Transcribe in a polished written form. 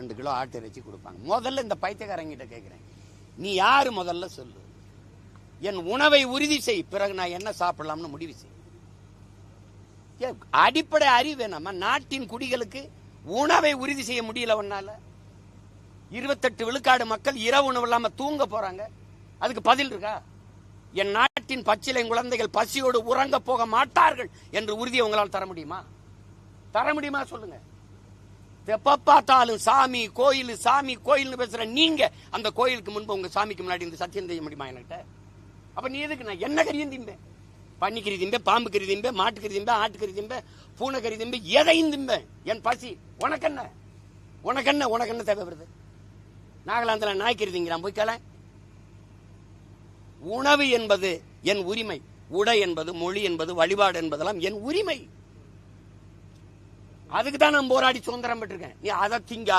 2 kilo ஆட்டு இறைச்சி கொடுப்பாங்க. முதல்ல இந்த பைத்தியக்காரங்கிட்ட கேட்கிறேன், நீ யாரு முதல்ல சொல்லு. என் உணவை உறுதி செய், பிறகு நான் என்ன சாப்பிடலாம்னு முடிவு செய். அடிப்படை அறிவு வேணாமா? நாட்டின் குடிகளுக்கு உணவை உறுதி செய்ய முடியல. ஒன்னால 28 விழுக்காடு மக்கள் இரவு உணவு இல்லாம தூங்க போறாங்க. அதுக்கு பதில் இருக்கா? என் நாட்டின் பச்சிலை குழந்தைகள் பசியோடு உறங்க போக மாட்டார்கள் என்று உறுதியை உங்களால் தர முடியுமா? தர முடியுமா சொல்லுங்க. எப்ப பார்த்தாலும் சாமி கோயில் சாமி கோயில் பேசுற நீங்க அந்த கோயிலுக்கு முன்பு உங்க சாமிக்கு முன்னாடி இந்த சத்தியம் செய்ய முடியுமா என்கிட்ட? அப்ப நீ எதுக்கு? நான் என்ன கறியும் திம்பேன், பன்னிக்கறி திம்பேன், பாம்பு கறி திம்பேன், மாட்டுக்கறி திம்பேன், ஆட்டுக்கறி திம்பேன், பூனைக்கறி திம்பேன், எதையும் திம்பேன். என் பசி உனக்கென்ன? உனக்கென்ன? உனக்கென்ன தேவைப்படுது? நாகாலாந்தில் நாய்க்கறி திங்கிறான், போய் கேள. உணவு என்பது என் உரிமை, உடை என்பது, மொழி என்பது, வழிபாடு என்பதெல்லாம் என் உரிமை. அதுக்கு தான் நான் போராடி சுதந்திரம் பெற்றிருக்கேன். நீ அதை திங்காத